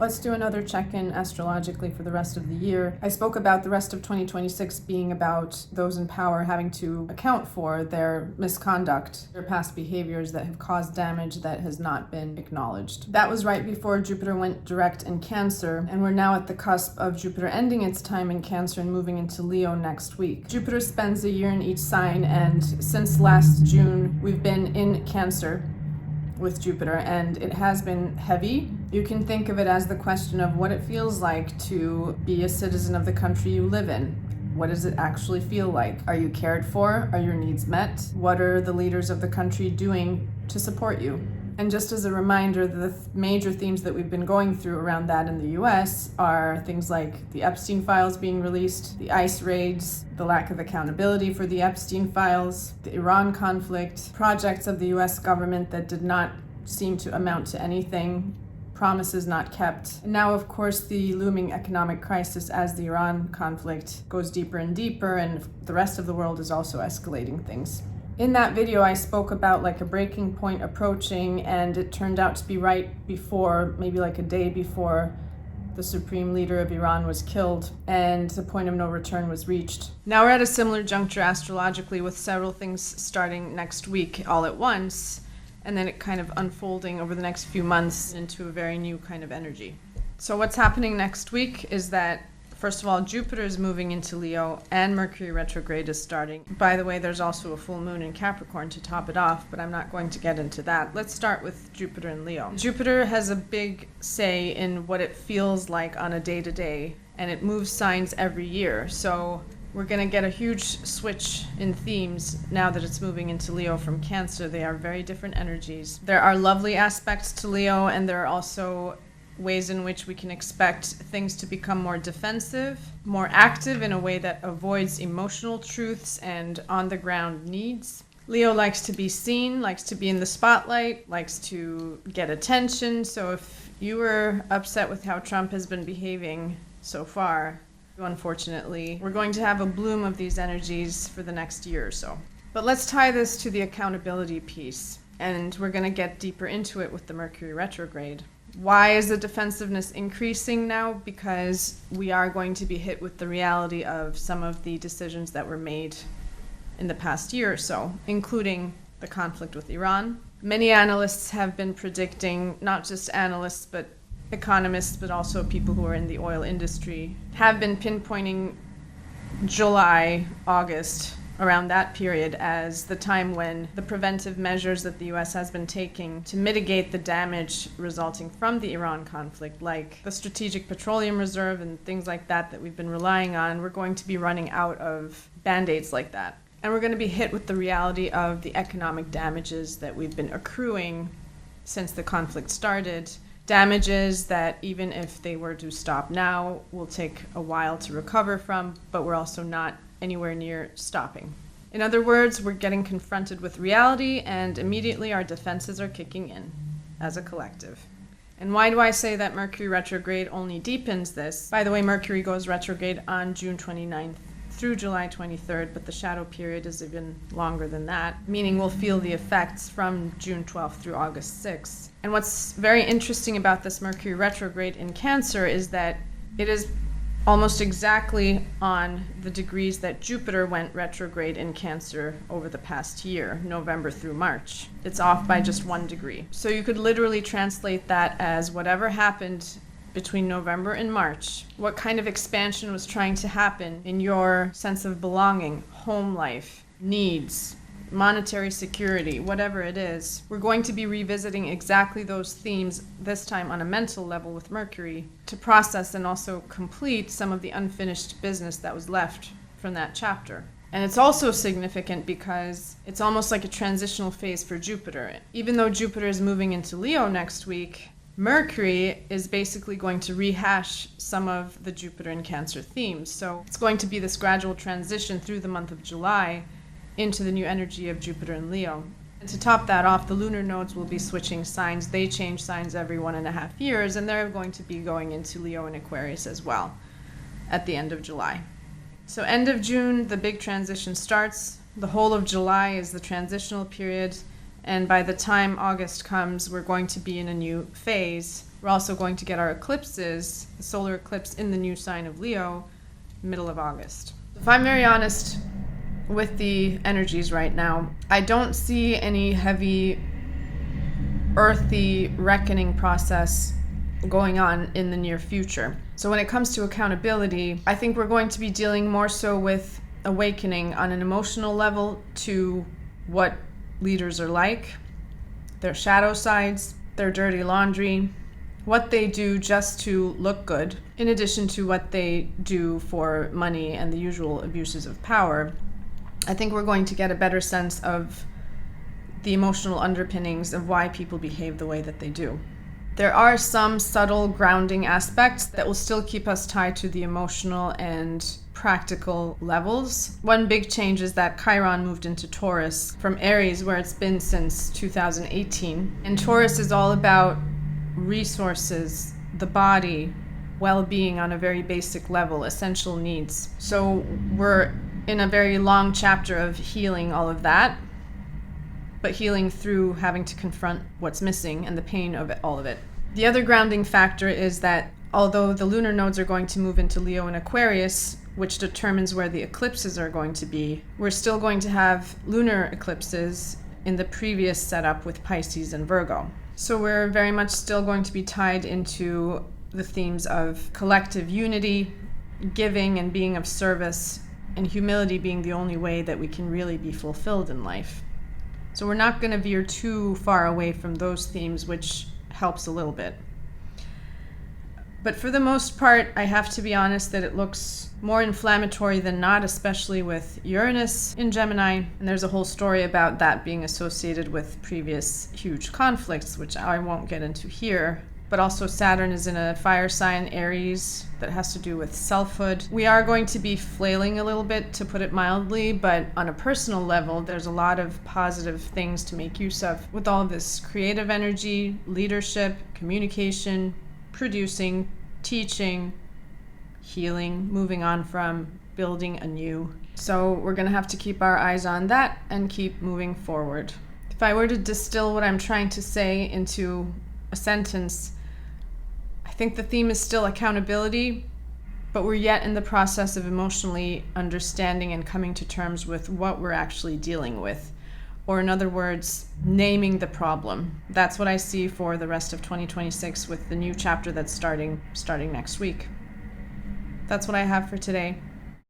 Let's do another check-in astrologically for the rest of the year. I spoke about the rest of 2026 being about those in power having to account for their misconduct, their past behaviors that have caused damage that has not been acknowledged. That was right before Jupiter went direct in Cancer, and we're now at the cusp of Jupiter ending its time in Cancer and moving into Leo next week. Jupiter spends a year in each sign, and since last June, we've been in Cancer with Jupiter, and it has been heavy. You can think of it as the question of what it feels like to be a citizen of the country you live in. What does it actually feel like? Are you cared for? Are your needs met? What are the leaders of the country doing to support you? And just as a reminder, the major themes that we've been going through around that in the US are things like the Epstein files being released, the ICE raids, the lack of accountability for the Epstein files, the Iran conflict, projects of the US government that did not seem to amount to anything, promises not kept. And now, of course, the looming economic crisis as the Iran conflict goes deeper and deeper, and the rest of the world is also escalating things. In that video, I spoke about like a breaking point approaching, and it turned out to be right before, maybe like a day before, the supreme leader of Iran was killed and the point of no return was reached. Now we're at a similar juncture astrologically with several things starting next week all at once, and then it kind of unfolding over the next few months into a very new kind of energy. So what's happening next week is that, first of all, Jupiter is moving into Leo and Mercury retrograde is starting. By the way, there's also a full moon in Capricorn to top it off, but I'm not going to get into that. Let's start with Jupiter and Leo. Jupiter has a big say in what it feels like on a day-to-day, and it moves signs every year. So we're going to get a huge switch in themes now that it's moving into Leo from Cancer. They are very different energies. There are lovely aspects to Leo, and there are also ways in which we can expect things to become more defensive, more active in a way that avoids emotional truths and on-the-ground needs. Leo likes to be seen, likes to be in the spotlight, likes to get attention. So if you were upset with how Trump has been behaving so far, unfortunately, we're going to have a bloom of these energies for the next year or so. But let's tie this to the accountability piece, and we're going to get deeper into it with the Mercury retrograde. Why is the defensiveness increasing now? Because we are going to be hit with the reality of some of the decisions that were made in the past year or so, including the conflict with Iran. Many analysts have been predicting, not just analysts, but economists, but also people who are in the oil industry, have been pinpointing July, August, around that period as the time when the preventive measures that the US has been taking to mitigate the damage resulting from the Iran conflict, like the Strategic Petroleum Reserve and things like that we've been relying on, we're going to be running out of band-aids like that. And we're going to be hit with the reality of the economic damages that we've been accruing since the conflict started. Damages that, even if they were to stop now, will take a while to recover from, but we're also not anywhere near stopping. In other words, we're getting confronted with reality, and immediately our defenses are kicking in as a collective. And why do I say that Mercury retrograde only deepens this? By the way, Mercury goes retrograde on June 29th through July 23rd, but the shadow period is even longer than that, meaning we'll feel the effects from June 12th through August 6th. And what's very interesting about this Mercury retrograde in Cancer is that it is almost exactly on the degrees that Jupiter went retrograde in Cancer over the past year, November through March. It's off by just 1 degree. So you could literally translate that as whatever happened between November and March, what kind of expansion was trying to happen in your sense of belonging, home life, needs, monetary security, whatever it is. We're going to be revisiting exactly those themes, this time on a mental level with Mercury, to process and also complete some of the unfinished business that was left from that chapter. And it's also significant because it's almost like a transitional phase for Jupiter. Even though Jupiter is moving into Leo next week, Mercury is basically going to rehash some of the Jupiter and Cancer themes. So it's going to be this gradual transition through the month of July into the new energy of Jupiter and Leo. And to top that off, the lunar nodes will be switching signs. They change signs every 1.5 years, and they're going to be going into Leo and Aquarius as well at the end of July. So end of June, the big transition starts. The whole of July is the transitional period. And by the time August comes, we're going to be in a new phase. We're also going to get our eclipses, the solar eclipse in the new sign of Leo, middle of August. If I'm very honest with the energies right now, I don't see any heavy earthy reckoning process going on in the near future. So when it comes to accountability, I think we're going to be dealing more so with awakening on an emotional level to what leaders are like, their shadow sides, their dirty laundry, what they do just to look good, in addition to what they do for money and the usual abuses of power. I think we're going to get a better sense of the emotional underpinnings of why people behave the way that they do. There are some subtle grounding aspects that will still keep us tied to the emotional and practical levels. One big change is that Chiron moved into Taurus from Aries, where it's been since 2018. And Taurus is all about resources, the body, well-being on a very basic level, essential needs. So we're in a very long chapter of healing all of that, but healing through having to confront what's missing and the pain of it, all of it. The other grounding factor is that although the lunar nodes are going to move into Leo and Aquarius, which determines where the eclipses are going to be, we're still going to have lunar eclipses in the previous setup with Pisces and Virgo. So we're very much still going to be tied into the themes of collective unity, giving and being of service, and humility being the only way that we can really be fulfilled in life. So we're not going to veer too far away from those themes, which helps a little bit. But for the most part, I have to be honest that it looks more inflammatory than not, especially with Uranus in Gemini. And there's a whole story about that being associated with previous huge conflicts, which I won't get into here. But also Saturn is in a fire sign, Aries, that has to do with selfhood. We are going to be flailing a little bit, to put it mildly, but on a personal level, there's a lot of positive things to make use of with all of this creative energy, leadership, communication, producing, teaching, healing, moving on from, building anew. So we're going to have to keep our eyes on that and keep moving forward. If I were to distill what I'm trying to say into a sentence, I think the theme is still accountability, but we're yet in the process of emotionally understanding and coming to terms with what we're actually dealing with. Or in other words, naming the problem. That's what I see for the rest of 2026 with the new chapter that's starting next week. That's what I have for today.